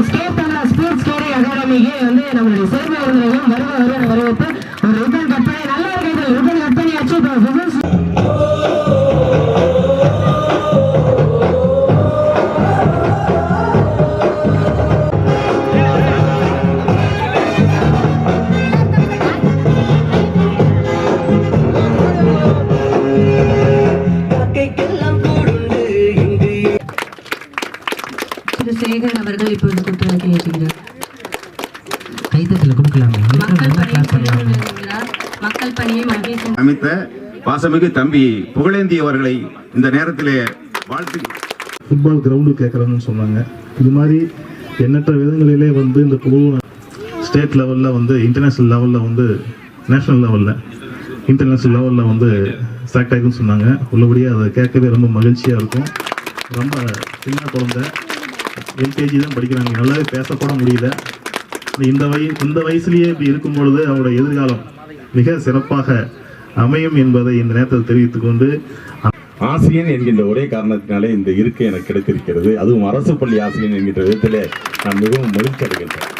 State தமிழா sports carry அகாடமிக்கு வந்து நம்மளுடைய சிறப்பு விருந்தினரும் வருவார் வரவேற்பு ஒரு ரிப்பன் கட் பண்ணி நல்ல ஒரு கைகள் ரிப்பன் கட் பண்ணியாச்சு. சேகர் அவர்கள் இப்பொழுது குற்றவாளி ஏற்றுகிறார். மக்கள் பணியை மகேசன் அமைத்த பாசமிகு தம்பி புகழேந்தி அவர்களை இந்த நேரத்திலே வாழ்த்து. ஃபுட்பால் கிரவுண்டு கேட்குறாங்கன்னு சொன்னாங்க. இது மாதிரி எண்ணற்ற விதங்களிலே வந்து இந்த குழு ஸ்டேட் லெவலில் வந்து இன்டர்நேஷ்னல் லெவலில் வந்து நேஷ்னல் லெவலில் இன்டர்நேஷ்னல் லெவலில் வந்து செலக்ட் ஆகிருக்குன்னு சொன்னாங்க. உள்ளபடியாக அதை கேட்கவே ரொம்ப மகிழ்ச்சியாக இருக்கும். ரொம்ப சின்ன குழந்தை, எல்கேஜி தான் படிக்கிறாங்க, நல்லாவே பேசக்கூட முடியல. இந்த வயசுலேயே இப்படி இருக்கும் பொழுது அவருடைய எதிர்காலம் மிக சிறப்பாக அமையும் என்பதை இந்த நேரத்தில் தெரிவித்துக் கொண்டு, ஆசிரியன் என்கின்ற ஒரே காரணத்தினாலே இந்த இருக்கை எனக்கு கிடைத்திருக்கிறது. அதுவும் அரசு பள்ளி ஆசிரியன் என்கின்ற விதத்திலே நான் மிகவும் மகிழ்ச்சி அடைகின்றேன்.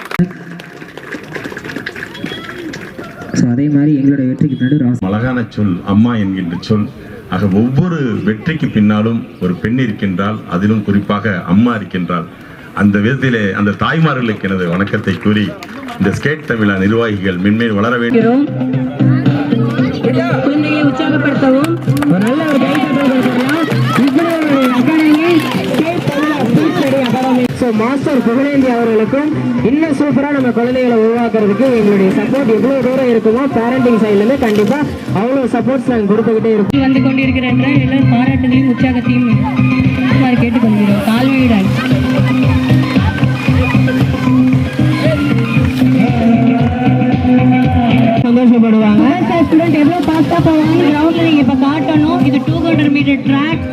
அதே மாதிரி எங்களுடைய வெற்றிக்கு பின்னாடி அழகான சொல் அம்மா என்கின்ற சொல். ஆக ஒவ்வொரு வெற்றிக்கு பின்னாலும் ஒரு பெண் இருக்கின்றால், அதிலும் குறிப்பாக அம்மா இருக்கின்றால். அந்த விதத்திலே அந்த தாய்மார்களுக்கு எனது வணக்கத்தை கூறி இந்த ஸ்கேட் தமிழா நிர்வாகிகள் மென்மேல் வளர வேண்டும். குழந்தைகளை உற்சாகப்படுத்தவும் நல்ல ஒரு மாஸ்டர் புகழேந்தி அவர்களுக்கும் இன்னும் சூப்பரா நம்ம குழந்தைகளை உருவாக்குறதுக்கு எங்களுடைய சப்போர்ட் எவ்வளவு தூரம் இருக்குமோ பேரண்டிங் சைட்ல இருந்து கண்டிப்பா அவ்வளவு சப்போர்ட்ஸ் நாங்கள் கொடுத்துக்கிட்டே இருக்கோம். வந்து கொண்டிருக்கிற எல்லாரும் பாராட்டுகளையும் உற்சாகத்தையும் கேட்டுக்கொள்கிறோம். கால்வீடாய் சந்தோஷப்படுவாங்க. ஸ்டூடெண்ட் எவ்வளவு ஃபாஸ்டா போவாங்க கிரவுண்ட்ல நீங்க இப்ப காட்டணும். இது 200 மீட்டர் ட்ராக்.